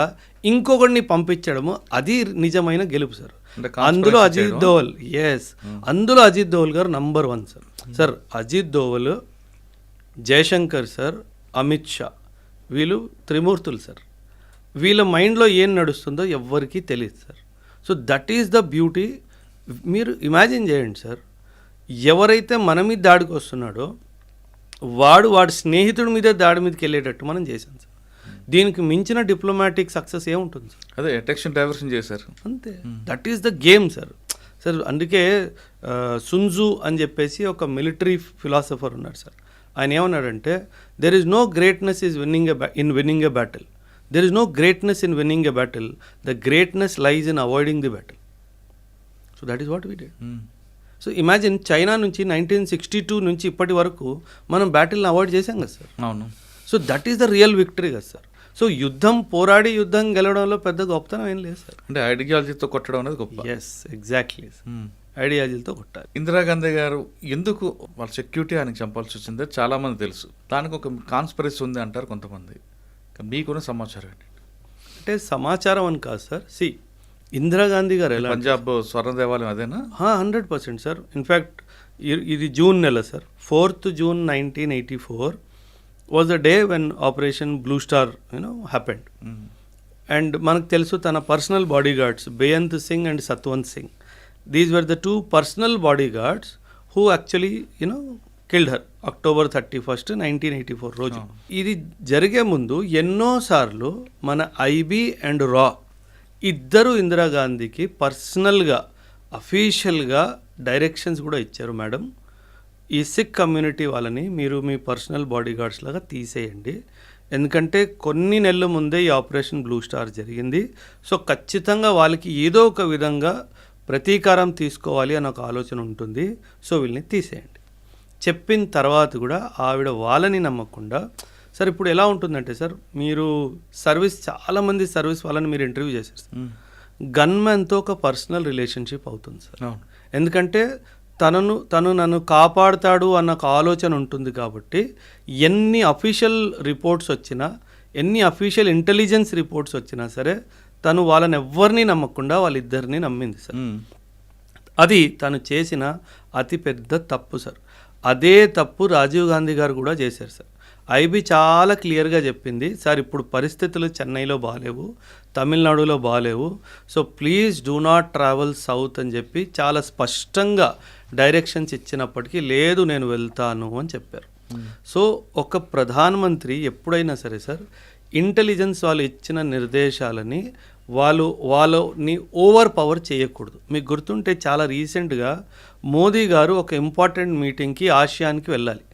ఇంకొకడిని పంపించడము అది నిజమైన గెలుపు సార్. అందులో అజిత్ దోవల్, అందులో Ajit Doval garu number 1 sir. Sir Ajit Doval, Jaishankar sir, Amit Shah, వీళ్ళు త్రిమూర్తులు సార్. వీళ్ళ మైండ్లో ఏం నడుస్తుందో ఎవ్వరికీ తెలియదు sir. So that is the beauty. మీరు ఇమాజిన్ చేయండి సార్, ఎవరైతే మన మీద దాడికి వస్తున్నాడో వాడి స్నేహితుడి మీద దాడి మీదకి వెళ్ళేటట్టు మనం చేశాం సార్. దీనికి మించిన డిప్లొమాటిక్ సక్సెస్ ఏముంటుంది సార్? అదే అటెన్షన్ డైవర్షన్ చేశారు అంతే. That is the game sir. Sir అందుకే సున్జు అని చెప్పేసి ఒక మిలిటరీ ఫిలాసఫర్ ఉన్నాడు సార్. ఆయన ఏమన్నాడంటే, there is no greatness in winning a battle, there is no greatness in winning a battle, the greatness lies in avoiding the battle. So that is what we did. So imagine, China నుంచి 1962 నుంచి ఇప్పటి వరకు మనం బ్యాటిల్ని avoid చేసాం కదా sir. అవును. So that is the real victory కదా sir. So పోరాడి యుద్ధం గెలవడంలో పెద్ద గొప్పతనం ఏం లేదు సార్. అంటే ఐడియాలజీతో కొట్టడం అనేది గొప్ప. ఎగ్జాక్ట్లీ. ఐడియాలజీతో కొట్టాలి. ఇందిరాగాంధీ గారు ఎందుకు వాళ్ళ సెక్యూరిటీ ఆయనకు చంపాల్సి వచ్చిందో చాలామంది తెలుసు. దానికి ఒక కాన్స్పిరసీ ఉంది అంటారు కొంతమంది. మీకున్న సమాచారం ఏంటి? అంటే సమాచారం అని కాదు సార్. ఇందిరాగాంధీ గారు ఎలా, పంజాబ్ స్వర్ణ దేవాలయం అదేనా? 100% సార్. ఇన్ఫ్యాక్ట్ ఇది జూన్ నెల సార్. 4th June 1984 was the day when operation blue star happened. And మనకు తెలుసు తన personal body guards Beant Singh and Satwant Singh, these were the 2 personal bodyguards who actually killed her October 31st, 1984 రోజు. ఇది జరిగే ముందు ఎన్నోసార్లు మన ఐబీ అండ్ రా ఇద్దరు ఇందిరాగాంధీకి పర్సనల్గా అఫీషియల్గా డైరెక్షన్స్ కూడా ఇచ్చారు. మేడం, ఈ సిక్ కమ్యూనిటీ వాళ్ళని మీరు మీ పర్సనల్ బాడీగార్డ్స్ లాగా తీసేయండి, ఎందుకంటే కొన్ని నెలల ముందే ఈ ఆపరేషన్ బ్లూ స్టార్ జరిగింది. సో ఖచ్చితంగా వాళ్ళకి ఏదో ఒక విధంగా ప్రతీకారం తీసుకోవాలి అన్న ఒక ఆలోచన ఉంటుంది. సో వీళ్ళని తీసేయండి చెప్పిన తర్వాత కూడా ఆవిడ వాళ్ళని నమ్మకుండా, సార్ ఇప్పుడు ఎలా ఉంటుందంటే సార్, మీరు చాలామంది సర్వీస్ వాళ్ళని మీరు ఇంటర్వ్యూ చేశారు సార్. గన్మెన్తో ఒక పర్సనల్ రిలేషన్షిప్ అవుతుంది సార్. ఎందుకంటే తను నన్ను కాపాడుతాడు అన్న ఒక ఆలోచన ఉంటుంది కాబట్టి ఎన్ని అఫీషియల్ రిపోర్ట్స్ వచ్చినా, ఎన్ని అఫీషియల్ ఇంటెలిజెన్స్ రిపోర్ట్స్ వచ్చినా సరే తను వాళ్ళని ఎవ్వరిని నమ్మకుండా వాళ్ళిద్దరిని నమ్మింది సార్. అది తను చేసిన అతిపెద్ద తప్పు సార్. అదే తప్పు రాజీవ్ గాంధీ గారు కూడా చేశారు సార్. ఐబీ చాలా క్లియర్గా చెప్పింది, సార్ ఇప్పుడు పరిస్థితులు చెన్నైలో బాగాలేవు, తమిళనాడులో బాగాలేవు, so please do not travel south అని చెప్పి చాలా స్పష్టంగా డైరెక్షన్స్ ఇచ్చినప్పటికీ లేదు నేను వెళ్తాను అని చెప్పారు. సో ఒక ప్రధానమంత్రి ఎప్పుడైనా సరే సార్ ఇంటెలిజెన్స్ వాళ్ళు ఇచ్చిన నిర్దేశాలని వాళ్ళని ఓవర్ పవర్ చేయకూడదు. మీకు గుర్తుంటే చాలా రీసెంట్గా మోదీ గారు ఒక ఇంపార్టెంట్ మీటింగ్కి ఆసియాన్కి వెళ్ళాలి,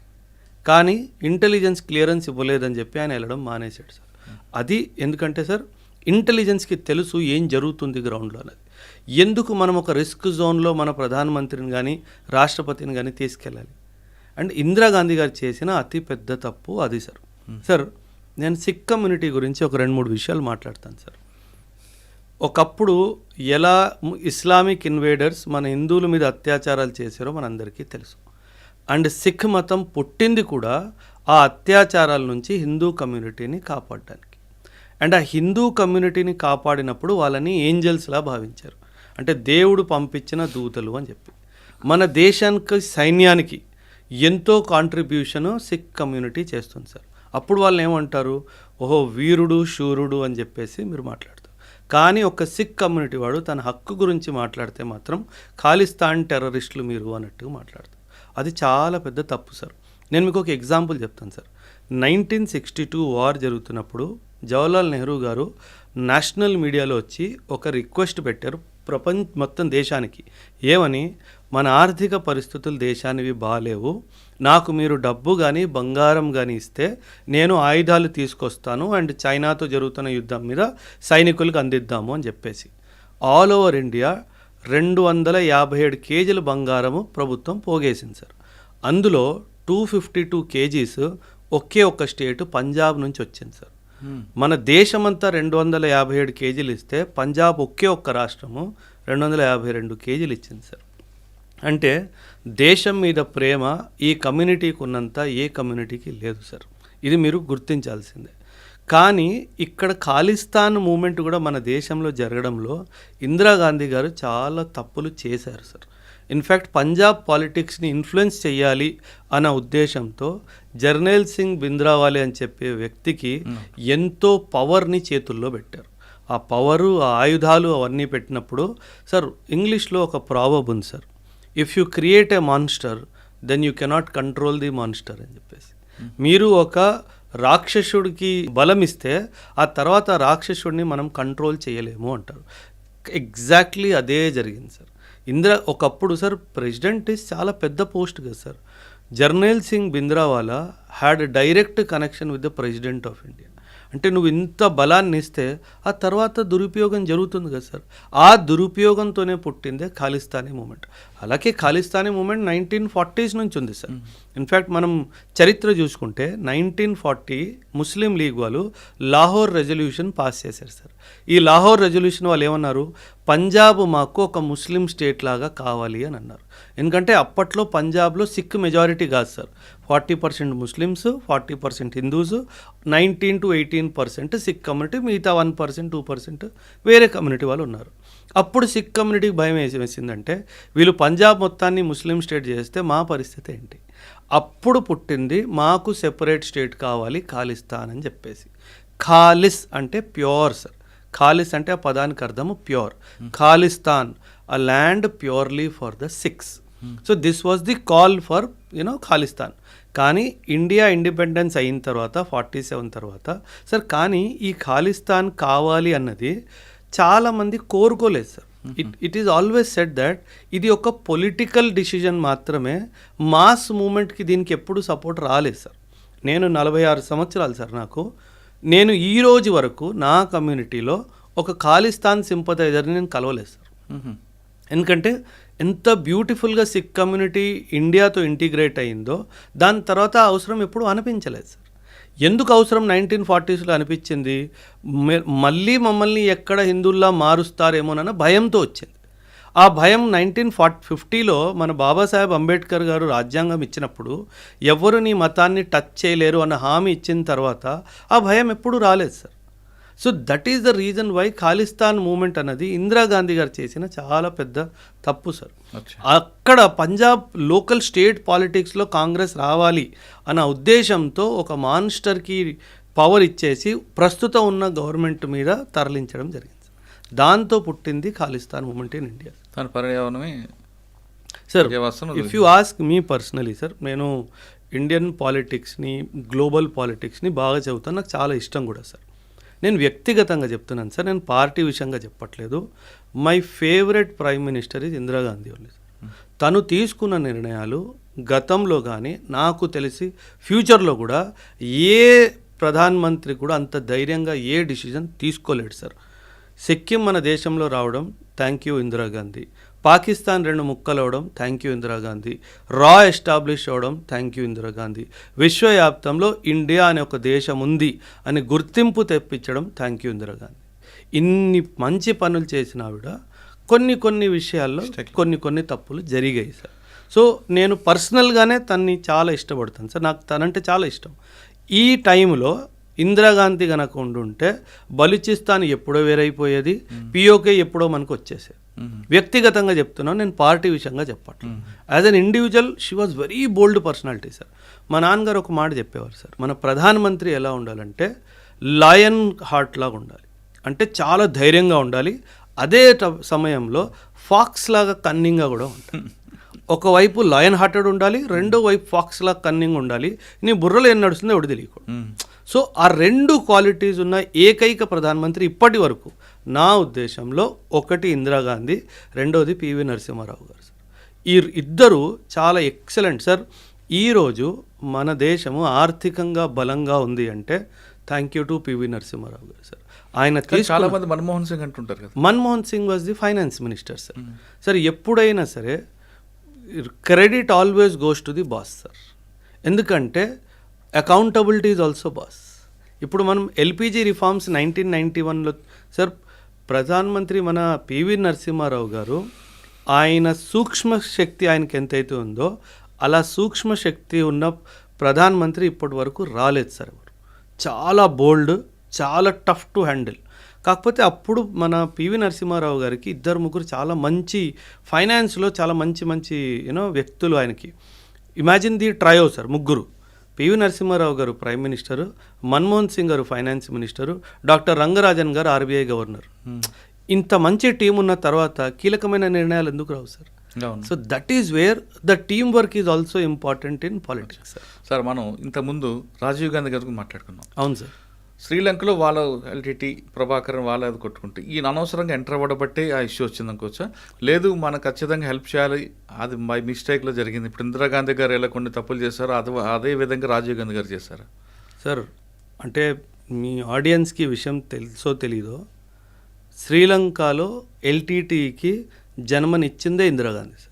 కానీ ఇంటెలిజెన్స్ క్లియరెన్స్ ఇవ్వలేదని చెప్పి ఆయన వెళ్ళడం మానేశాడు సార్. అది ఎందుకంటే సార్ ఇంటెలిజెన్స్కి తెలుసు ఏం జరుగుతుంది గ్రౌండ్లో అనేది. ఎందుకు మనం ఒక రిస్క్ జోన్లో మన ప్రధానమంత్రిని కానీ రాష్ట్రపతిని కానీ తీసుకెళ్ళాలి? అండ్ ఇందిరాగాంధీ గారు చేసిన అతి పెద్ద తప్పు అది సార్. సార్ నేను సిక్ కమ్యూనిటీ గురించి ఒక 2-3 విషయాలు మాట్లాడతాను సార్. ఒకప్పుడు ఎలా ఇస్లామిక్ ఇన్వేడర్స్ మన హిందువుల మీద అత్యాచారాలు చేశారో మనందరికీ తెలుసు. అండ్ సిక్ మతం పుట్టింది కూడా ఆ అత్యాచారాల నుంచి హిందూ కమ్యూనిటీని కాపాడడానికి. అండ్ ఆ హిందూ కమ్యూనిటీని కాపాడినప్పుడు వాళ్ళని ఏంజల్స్లా భావించారు, అంటే దేవుడు పంపించిన దూతలు అని చెప్పి. మన దేశానికి సైన్యానికి ఎంతో కాంట్రిబ్యూషను సిక్ కమ్యూనిటీ చేస్తుంది సార్. అప్పుడు వాళ్ళు ఏమంటారు, ఓహో వీరుడు శూరుడు అని చెప్పేసి మీరు మాట్లాడతారు. కానీ ఒక సిక్ కమ్యూనిటీ వాడు తన హక్కు గురించి మాట్లాడితే మాత్రం ఖాళిస్తాన్ టెర్రరిస్టులు మీరు అన్నట్టుగా మాట్లాడతారు. అది చాలా పెద్ద తప్పు సార్. నేను మీకు ఒక ఎగ్జాంపుల్ చెప్తాను సార్. 1962 వార్ జరుగుతున్నప్పుడు జవహర్లాల్ నెహ్రూ గారు నేషనల్ మీడియాలో వచ్చి ఒక రిక్వెస్ట్ పెట్టారు మొత్తం దేశానికి. ఏమని, మన ఆర్థిక పరిస్థితులు దేశానివి బాగాలేవు, నాకు మీరు డబ్బు కానీ బంగారం కానీ ఇస్తే నేను ఆయుధాలు తీసుకొస్తాను అండ్ చైనాతో జరుగుతున్న యుద్ధం మీద సైనికులకు అందిద్దాము అని చెప్పేసి. ఆల్ ఓవర్ ఇండియా 257 కేజీల బంగారము ప్రభుత్వం పోగేసింది సార్. అందులో 252 కేజీస్ ఒకే ఒక్క స్టేటు పంజాబ్ నుంచి వచ్చింది సార్. మన దేశమంతా 257 కేజీలు ఇస్తే పంజాబ్ ఒకే ఒక్క రాష్ట్రము 252 కేజీలు ఇచ్చింది సార్. అంటే దేశం మీద ప్రేమ ఈ కమ్యూనిటీకి ఉన్నంత ఏ కమ్యూనిటీకి లేదు సార్. ఇది మీరు గుర్తించాల్సిందే. కానీ ఇక్కడ ఖాళిస్తాన్ మూమెంట్ కూడా మన దేశంలో జరగడంలో ఇందిరాగాంధీ గారు చాలా తప్పులు చేశారు సార్. ఇన్ఫ్యాక్ట్ పంజాబ్ పాలిటిక్స్ని ఇన్ఫ్లుయెన్స్ చేయాలి అన్న ఉద్దేశంతో జర్నైల్ సింగ్ భింద్రావాలే అని చెప్పే వ్యక్తికి ఎంతో పవర్ని చేతుల్లో పెట్టారు. ఆ పవరు, ఆ ఆయుధాలు అవన్నీ పెట్టినప్పుడు సార్ ఇంగ్లీష్లో ఒక ప్రావర్బ్ ఉంది sir, if you create a monster then you cannot control the monster అని చెప్పేసి. మీరు ఒక రాక్షసుడికి బలం ఇస్తే ఆ తర్వాత రాక్షసుడిని మనం కంట్రోల్ చేయలేము అంటారు. ఎగ్జాక్ట్లీ అదే జరిగింది సార్. ఒకప్పుడు సార్ ప్రెసిడెంట్ చాలా పెద్ద పోస్ట్ కదా sir. Jarnail Singh Bhindranwale had direct connection with the president of India. అంటే నువ్వు ఇంత బలాన్ని ఇస్తే ఆ తర్వాత దురుపయోగం జరుగుతుంది కదా సార్. ఆ దురుపయోగంతోనే పుట్టిందే ఖాళిస్తానీ మూమెంట్. అలాగే ఖాళిస్తానీ మూమెంట్ 1940s నుంచి ఉంది సార్. ఇన్ఫ్యాక్ట్ మనం చరిత్ర చూసుకుంటే 1940 ముస్లిం లీగ్ వాళ్ళు లాహోర్ రెజల్యూషన్ పాస్ చేశారు సార్. ఈ లాహోర్ రెజల్యూషన్ వాళ్ళు ఏమన్నారు, పంజాబ్ మాకు ఒక ముస్లిం స్టేట్ లాగా కావాలి అని అన్నారు. ఎందుకంటే అప్పట్లో పంజాబ్లో సిక్ మెజారిటీ కాదు sir, 40% Muslims, 40% Hindus, 19 to 18% Sikh community, మిగతా 1% 2% వేరే కమ్యూనిటీ వాళ్ళు ఉన్నారు. అప్పుడు సిక్ కమ్యూనిటీకి భయం వేసిందంటే వీళ్ళు పంజాబ్ మొత్తాన్ని ముస్లిం స్టేట్ చేస్తే మా పరిస్థితి ఏంటి. అప్పుడు పుట్టింది మాకు సెపరేట్ స్టేట్ కావాలి ఖాళిస్తాన్ అని చెప్పేసి. ఖాలిస్ అంటే ప్యూర్ సార్. ఖాలిస్ అంటే ఆ పదానికి అర్థము pure. Khalistan a land purely for the six. So this was the call for Khalistan. కానీ ఇండియా ఇండిపెండెన్స్ అయిన తర్వాత 47 తర్వాత సార్, కానీ ఈ ఖాళిస్తాన్ కావాలి అన్నది చాలామంది కోరుకోలేదు sir. It is always said that ఇది ఒక పొలిటికల్ డిసిజన్ మాత్రమే, మాస్ మూమెంట్కి దీనికి ఎప్పుడు సపోర్ట్ రాలేదు సార్. నేను 46 సంవత్సరాలు సార్ నాకు. నేను ఈ రోజు వరకు నా కమ్యూనిటీలో ఒక ఖాళిస్తాన్ సింపథైజర్ని నేను కలవలేదు సార్. ఎందుకంటే ఎంత బ్యూటిఫుల్గా సిక్ కమ్యూనిటీ ఇండియాతో ఇంటిగ్రేట్ అయిందో దాని తర్వాత అవసరం ఎప్పుడు అనిపించలేదు సార్. ఎందుకు అవసరం 1940sలో అనిపించింది, మళ్ళీ మమ్మల్ని ఎక్కడ హిందువుల్లా మారుస్తారేమోనన్న భయంతో వచ్చింది. ఆ భయం 1950లో మన బాబాసాహెబ్ అంబేద్కర్ గారు రాజ్యాంగం ఇచ్చినప్పుడు ఎవరు నీ మతాన్ని టచ్ చేయలేరు అన్న హామీ ఇచ్చిన తర్వాత ఆ భయం ఎప్పుడు రాలేదు sir. So that is the reason why Khalistan movement అన్నది ఇందిరాగాంధీ గారు చేసిన చాలా పెద్ద తప్పు సార్. అచ్చా. అక్కడ పంజాబ్ లోకల్ స్టేట్ పాలిటిక్స్లో కాంగ్రెస్ రావాలి అన్న ఉద్దేశంతో ఒక మాన్స్టర్కి పవర్ ఇచ్చేసి ప్రస్తుతం ఉన్న గవర్నమెంట్ మీద తరలించడం జరిగింది. దాంతో పుట్టింది ఖాళిస్తాన్ మూమెంట్ ఇన్ ఇండియా. దాని పర్యావరణమే సార్ వ్యవస్థను if you ask me personally sir, నేను ఇండియన్ పాలిటిక్స్ని గ్లోబల్ పాలిటిక్స్ని బాగా చదువుతాను, నాకు చాలా ఇష్టం కూడా సార్. నేను వ్యక్తిగతంగా చెప్తున్నాను సార్, నేను పార్టీ విషయంగా చెప్పట్లేదు. My favourite prime minister is Indira Gandhi only sir. తను తీసుకున్న నిర్ణయాలు గతంలో కానీ నాకు తెలిసి ఫ్యూచర్లో కూడా ఏ ప్రధానమంత్రి కూడా అంత ధైర్యంగా ఏ డిసిజన్ తీసుకోలేడు సార్. సిక్కిం మన దేశంలో రావడం థ్యాంక్ యూ ఇందిరాగాంధీ, పాకిస్తాన్ 2 ముక్కలు అవడం థ్యాంక్ యూ ఇందిరాగాంధీ, రా ఎస్టాబ్లిష్ అవడం థ్యాంక్ యూ ఇందిరాగాంధీ, విశ్వవ్యాప్తంలో ఇండియా అనే ఒక దేశం ఉంది అని గుర్తింపు తెప్పించడం థ్యాంక్ యూ ఇందిరాగాంధీ. ఇన్ని మంచి పనులు చేసిన ఆవిడ కొన్ని విషయాల్లో కొన్ని తప్పులు జరిగాయి సార్. సో నేను పర్సనల్గానే తన్ని చాలా ఇష్టపడతాను సార్, నాకు తనంటే చాలా ఇష్టం. ఈ టైంలో ఇందిరాగాంధీ కనుక ఉండుంటే బలూచిస్తాన్ ఎప్పుడో వేరైపోయేది, పిఓకే ఎప్పుడో మనకు వచ్చేసేది. వ్యక్తిగతంగా చెప్తున్నాను, నేను పార్టీ విషయంగా చెప్పట్లేదు. As an individual she was very bold personality sir. మా నాన్నగారు ఒక మాట చెప్పేవారు సార్, మన ప్రధానమంత్రి ఎలా ఉండాలంటే లయన్ హార్ట్ లాగా ఉండాలి, అంటే చాలా ధైర్యంగా ఉండాలి, అదే సమయంలో ఫాక్స్ లాగా కన్నింగ్గా కూడా ఉండాలి. ఒకవైపు లయన్ హార్టెడ్ ఉండాలి, రెండో వైపు ఫాక్స్ లాగా కన్నింగ్ ఉండాలి, నీ బుర్రలో ఏం నడుస్తుందో ఎవడు తెలియకూడదు. సో ఆ 2 క్వాలిటీస్ ఉన్న ఏకైక ప్రధానమంత్రి ఇప్పటి వరకు నా ఉద్దేశంలో ఒకటి ఇందిరాగాంధీ, రెండోది పివి నరసింహారావు గారు సార్. ఈ ఇద్దరు చాలా ఎక్సలెంట్ సార్. ఈరోజు మన దేశము ఆర్థికంగా బలంగా ఉంది అంటే thank you to PV Narasimha Rao Rao garu. ఆయన చాలా మంది మన్మోహన్ సింగ్ అంటుంటారు కదా. Manmohan Singh was the finance minister sir. Sir ఎప్పుడైనా సరే credit always goes to the boss sir, ఎందుకంటే అకౌంటబిలిటీ ఈజ్ ఆల్సో బాస్. ఇప్పుడు మనం ఎల్పిజి రిఫార్మ్స్ 1991లో సార్, ప్రధానమంత్రి మన పివి నరసింహారావు గారు ఆయన సూక్ష్మ శక్తి ఆయనకి ఎంతైతే ఉందో అలా సూక్ష్మ శక్తి ఉన్న ప్రధానమంత్రి ఇప్పటి వరకు రాలేదు సార్. ఎవరు చాలా బోల్డ్, చాలా టఫ్ టు హ్యాండిల్. కాకపోతే అప్పుడు మన పివి నరసింహారావు గారికి 2-3 చాలా మంచి ఫైనాన్స్లో చాలా మంచి వ్యక్తులు ఆయనకి. Imagine the trio sir, 3. PV Narasimha Rao గారు ప్రైమ్ మినిస్టరు, మన్మోహన్ సింగ్ గారు ఫైనాన్స్ మినిస్టరు, డాక్టర్ రంగరాజన్ గారు ఆర్బీఐ గవర్నర్. ఇంత మంచి టీం ఉన్న తర్వాత కీలకమైన నిర్ణయాలు ఎందుకు రావు sir? So that is where the team work is also important in politics sir. Sir మనం ఇంతకుముందు రాజీవ్ గాంధీ గారికి మాట్లాడుకున్నాం. అవును సార్. శ్రీలంకలో వాళ్ళ ఎల్టీటీ ప్రభాకరన్ వాళ్ళ అది కొట్టుకుంటే ఈయన అనవసరంగా ఎంటర్ అవ్వడబట్టే ఆ ఇష్యూ వచ్చింది అనుకోవచ్చా? లేదు మనకు ఖచ్చితంగా హెల్ప్ చేయాలి, అది బై మిస్టేక్లో జరిగింది. ఇప్పుడు ఇందిరాగాంధీ గారు ఎలా కొన్ని తప్పులు చేశారో అదే విధంగా రాజీవ్ గాంధీ గారు చేశారు సార్. అంటే మీ ఆడియన్స్కి విషయం తెలుసో తెలీదో, శ్రీలంకలో ఎల్టీటీకి జన్మనిచ్చిందే ఇందిరాగాంధీ సార్.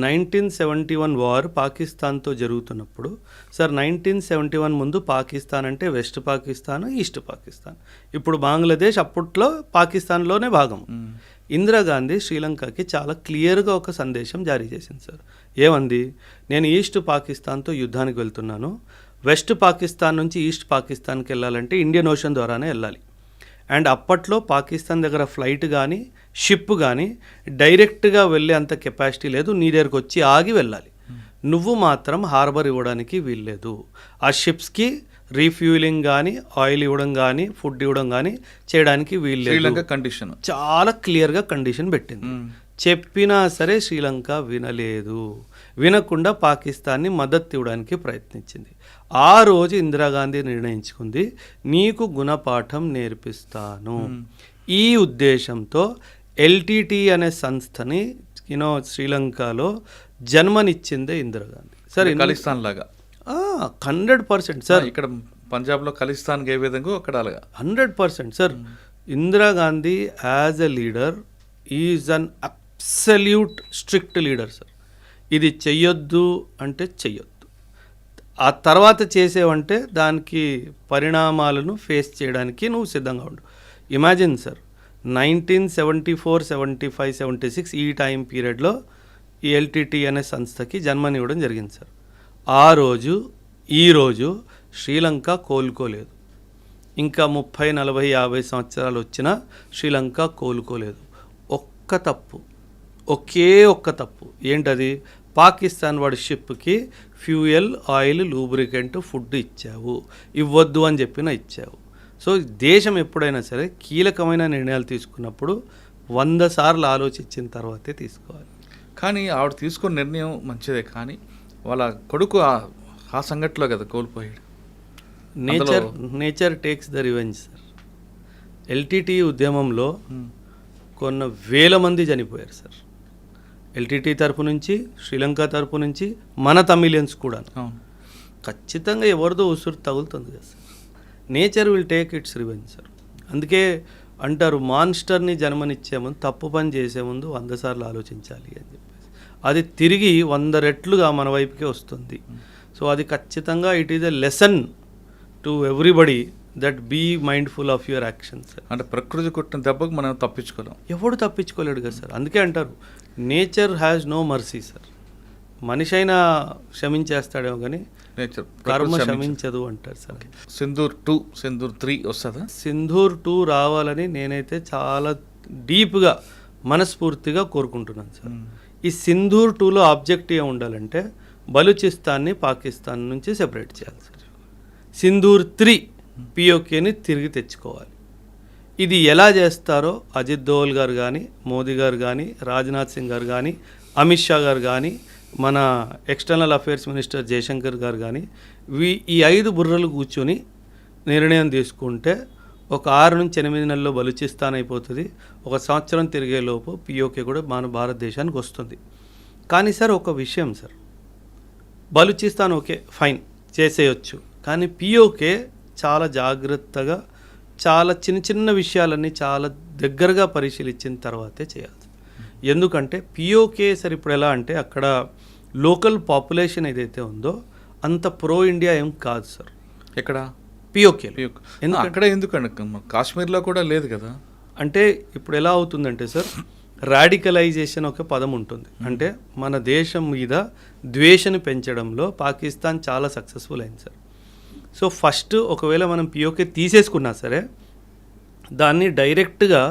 1971 వార్ పాకిస్తాన్తో జరుగుతున్నప్పుడు సార్, 1971 ముందు పాకిస్తాన్ అంటే వెస్ట్ పాకిస్తాన్, ఈస్ట్ పాకిస్తాన్, ఇప్పుడు బంగ్లాదేశ్ అప్పట్లో పాకిస్తాన్లోనే భాగం. ఇందిరాగాంధీ శ్రీలంకకి చాలా క్లియర్గా ఒక సందేశం జారీ చేసింది సార్. ఏమంది? నేను ఈస్ట్ పాకిస్తాన్తో యుద్ధానికి వెళ్తున్నాను, వెస్ట్ పాకిస్తాన్ నుంచి ఈస్ట్ పాకిస్తాన్కి వెళ్ళాలంటే ఇండియన్ ఓషన్ ద్వారానే వెళ్ళాలి. అండ్ అప్పట్లో పాకిస్తాన్ దగ్గర ఫ్లైట్ కానీ షిప్ కానీ డైరెక్ట్గా వెళ్ళే అంత కెపాసిటీ లేదు, నీ దగ్గరకు వచ్చి ఆగి వెళ్ళాలి. నువ్వు మాత్రం హార్బర్ ఇవ్వడానికి వీల్లేదు. ఆ షిప్స్కి రీఫ్యూలింగ్ కానీ ఆయిల్ ఇవ్వడం కానీ ఫుడ్ ఇవ్వడం కానీ చేయడానికి వీల్లేదు. కండిషన్ చాలా క్లియర్గా కండిషన్ పెట్టింది. చెప్పినా సరే శ్రీలంక వినలేదు. వినకుండా పాకిస్తాన్ని మద్దతు ఇవ్వడానికి ప్రయత్నించింది. ఆ రోజు ఇందిరాగాంధీ నిర్ణయించుకుంది, నీకు గుణపాఠం నేర్పిస్తాను. ఈ ఉద్దేశంతో ఎల్టీటీ అనే సంస్థని శ్రీలంకలో జన్మనిచ్చిందే ఇందిరాగాంధీ సార్. ఖలిస్తాన్ లాగా 100% సార్. ఇక్కడ పంజాబ్లో ఖలిస్తాన్ ఏ విధంగా అక్కడ అలాగా 100% sir. Indira Gandhi as a leader is an absolute strict leader sir. ఇది చెయ్యొద్దు అంటే చెయ్యొద్దు, ఆ తర్వాత చేసేవంటే దానికి పరిణామాలను ఫేస్ చేయడానికి నువ్వు సిద్ధంగా ఉండు. ఇమాజిన్ సార్, 1974, 75, 76 ఈ టైం పీరియడ్లో ఈ ఎల్టీటీ అనే సంస్థకి జన్మనివ్వడం జరిగింది సార్. ఆ రోజు ఈరోజు శ్రీలంక కోలుకోలేదు. ఇంకా 30, 40, 50 సంవత్సరాలు వచ్చినా శ్రీలంక కోలుకోలేదు. ఒకే ఒక్క తప్పు ఏంటది? పాకిస్తాన్ వాడి షిప్కి ఫ్యూయల్, ఆయిల్, లూబ్రికెంట్, ఫుడ్ ఇచ్చావు, ఇవ్వద్దు అని చెప్పినా ఇచ్చావు. సో దేశం ఎప్పుడైనా సరే కీలకమైన నిర్ణయాలు తీసుకున్నప్పుడు 100 సార్లు ఆలోచించిన తర్వాతే తీసుకోవాలి. కానీ ఆవిడ తీసుకున్న నిర్ణయం మంచిదే, కానీ వాళ్ళ కొడుకు ఆ సంఘటనలో కదా కోల్పోయాడు. Nature takes the revenge sir. LTT ఉద్యమంలో కొన్ని వేల మంది చనిపోయారు సార్. ఎల్టీటీ తరపు నుంచి, శ్రీలంక తరపు నుంచి, మన తమిళియన్స్ కూడా. ఖచ్చితంగా ఎవరిదో ఉసురు తగులుతుంది కదా sir. Nature will take its revenge sir. అందుకే అంటారు, మాన్స్టర్ని జన్మనిచ్చే ముందు, తప్పు పని చేసే ముందు 100 సార్లు ఆలోచించాలి అని చెప్పేసి. అది తిరిగి 100 రెట్లుగా మన వైపుకే వస్తుంది. సో అది ఖచ్చితంగా it is a lesson to everybody that be mindful of your actions. అంటే ప్రకృతి కొట్టిన దెబ్బకు మనం తప్పించుకోలేం, ఎవడు తప్పించుకోలేడు కదా సార్. అందుకే అంటారు nature has no mercy sir. మనిషి అయినా క్షమించేస్తాడేమో కానీ నేచర్ కర్మ క్షమించదు అంటారు సార్. సింధూర్ 2, సింధూర్ 3 వస్తుందా? సింధూర్ 2 రావాలని నేనైతే చాలా డీప్గా మనస్ఫూర్తిగా కోరుకుంటున్నాను సార్. ఈ సింధూర్ 2లో ఆబ్జెక్టివ్ ఏమి ఉండాలంటే బలూచిస్తాన్ని పాకిస్తాన్ నుంచి సెపరేట్ చేయాలి సార్. సింధూర్ 3 పిఓకేని తిరిగి తెచ్చుకోవాలి. ఇది ఎలా చేస్తారో అజిత్ దోవల్ గారు కానీ, మోదీ గారు కానీ, రాజ్నాథ్ సింగ్ గారు కానీ, అమిత్ షా గారు కానీ, మన ఎక్స్టర్నల్ అఫైర్స్ మినిస్టర్ జయశంకర్ గారు కానీ, ఈ 5 బుర్రలు కూర్చొని నిర్ణయం తీసుకుంటే ఒక 6 నుంచి 8 నెలల్లో బలూచిస్తాన్ అయిపోతుంది. 1 సంవత్సరం తిరిగేలోపు పిఓకే కూడా మన భారతదేశానికి వస్తుంది. కానీ సార్ ఒక విషయం సార్, బలూచిస్తాన్ ఓకే ఫైన్ చేసేయచ్చు, కానీ పిఓకే చాలా జాగ్రత్తగా, చాలా చిన్న విషయాలన్నీ చాలా దగ్గరగా పరిశీలించిన తర్వాతే చేయాలి. ఎందుకంటే పిఓకే సార్ ఇప్పుడు ఎలా అంటే అక్కడ లోకల్ పాపులేషన్ ఏదైతే ఉందో అంత ప్రో ఇండియా ఏం కాదు సార్. ఎక్కడ? పిఓకే. అక్కడ ఎందుకండి? కాశ్మీర్లో కూడా లేదు కదా. అంటే ఇప్పుడు ఎలా అవుతుందంటే సార్, రాడికలైజేషన్ ఒక పదం ఉంటుంది. అంటే మన దేశం మీద ద్వేషను పెంచడంలో పాకిస్తాన్ చాలా సక్సెస్ఫుల్ అయింది సార్. సో ఫస్ట్ ఒకవేళ మనం పిఓకే తీసేసుకున్నా సరే దాన్ని డైరెక్ట్గా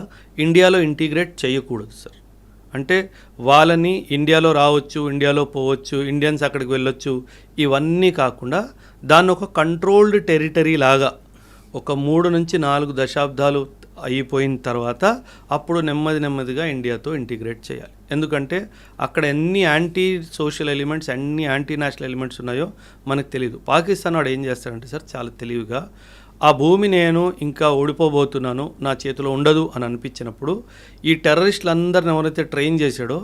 ఇండియాలో ఇంటిగ్రేట్ చేయకూడదు సార్. అంటే వాళ్ళని ఇండియాలో రావచ్చు, ఇండియాలో పోవచ్చు, ఇండియన్స్ అక్కడికి వెళ్ళొచ్చు, ఇవన్నీ కాకుండా దాన్ని ఒక కంట్రోల్డ్ టెరిటరీ లాగా ఒక 3 నుంచి 4 దశాబ్దాలు అయిపోయిన తర్వాత అప్పుడు నెమ్మదిగా ఇండియాతో ఇంటిగ్రేట్ చేయాలి. ఎందుకంటే అక్కడ ఎన్ని యాంటీ సోషల్ ఎలిమెంట్స్, ఎన్ని యాంటీ నేషనల్ ఎలిమెంట్స్ ఉన్నాయో మనకు తెలియదు. పాకిస్తాన్ వాడు ఏం చేస్తాడంటే సార్ చాలా తెలివిగా ఆ భూమి నేను ఇంకా ఓడిపోబోతున్నాను, నా చేతిలో ఉండదు అని అనిపించినప్పుడు ఈ టెర్రరిస్టులందరిని ఎవరైతే ట్రైన్ చేశాడో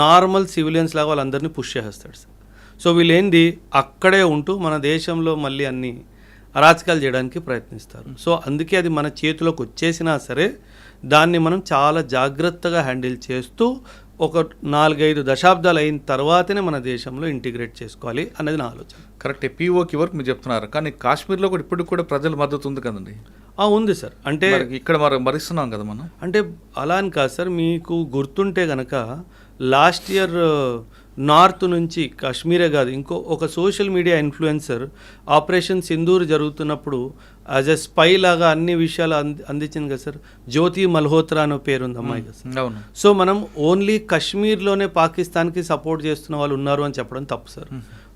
నార్మల్ సివిలియన్స్ లాగా వాళ్ళందరినీ పుష్ చేస్తాడు సార్. సో వీళ్ళేంది అక్కడే ఉంటూ మన దేశంలో మళ్ళీ అన్ని అరాచకాలు చేయడానికి ప్రయత్నిస్తారు. సో అందుకే అది మన చేతిలోకి వచ్చేసినా సరే దాన్ని మనం చాలా జాగ్రత్తగా హ్యాండిల్ చేస్తూ ఒక 4-5 దశాబ్దాలు అయిన తర్వాతనే మన దేశంలో ఇంటిగ్రేట్ చేసుకోవాలి అనేది నా ఆలోచన. కరెక్టే, పిఓకి వరకు మీరు చెప్తున్నారు, కానీ కాశ్మీర్లో కూడా ఇప్పటికి కూడా ప్రజల మద్దతు ఉంది కదండి. ఉంది సార్. అంటే ఇక్కడ మరిస్తున్నాం కదా మనం. అంటే అలా అని కాదు సార్, మీకు గుర్తుంటే కనుక లాస్ట్ ఇయర్ నార్త్ నుంచి కాశ్మీరే కాదు ఒక social media influencer operation Sindoor జరుగుతున్నప్పుడు యాజ్ ఎ స్పై లాగా అన్ని విషయాలు అందించింది కదా సార్. జ్యోతి మల్హోత్రా అనే పేరు ఉంది అమ్మాయి కదా సార్. అవును. సో మనం ఓన్లీ కశ్మీర్లోనే పాకిస్తాన్కి సపోర్ట్ చేస్తున్న వాళ్ళు ఉన్నారు అని చెప్పడం తప్పు సార్.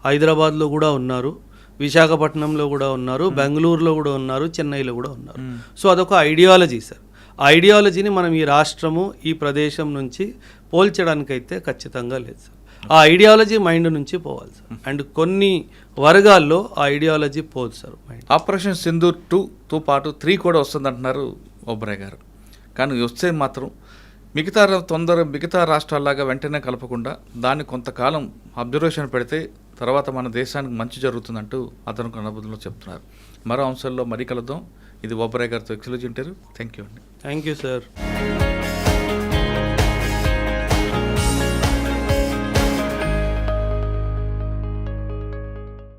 హైదరాబాద్లో కూడా ఉన్నారు, విశాఖపట్నంలో కూడా ఉన్నారు, బెంగళూరులో కూడా ఉన్నారు, చెన్నైలో కూడా ఉన్నారు. సో అదొక ఐడియాలజీ సార్. ఆ ఐడియాలజీని మనం ఈ రాష్ట్రము, ఈ ప్రదేశం నుంచి పోల్చడానికైతే ఖచ్చితంగా లేదు సార్. ఆ ఐడియాలజీ మైండ్ నుంచి పోవాలి సార్. అండ్ కొన్ని వర్గాల్లో ఆ ఐడియాలజీ పోదు సార్ మైండ్. ఆపరేషన్ సింధూర్ 2తో పాటు 3 కూడా వస్తుంది అంటున్నారు ఓబ్రాయ్ గారు. కానీ వస్తే మాత్రం మిగతా రాష్ట్రాల్లాగా వెంటనే కలపకుండా దాన్ని కొంతకాలం అబ్జర్వేషన్ పెడితే తర్వాత మన దేశానికి మంచి జరుగుతుందంటూ అతను అనుభూతిలో చెప్తున్నారు. మరో అంశాల్లో మరీ కలుద్దాం. ఇది ఓబ్రాయ్ గారితో ఎక్స్క్లూజివ్ ఇంటర్వ్యూ. థ్యాంక్ యూ అండి. Thank you sir.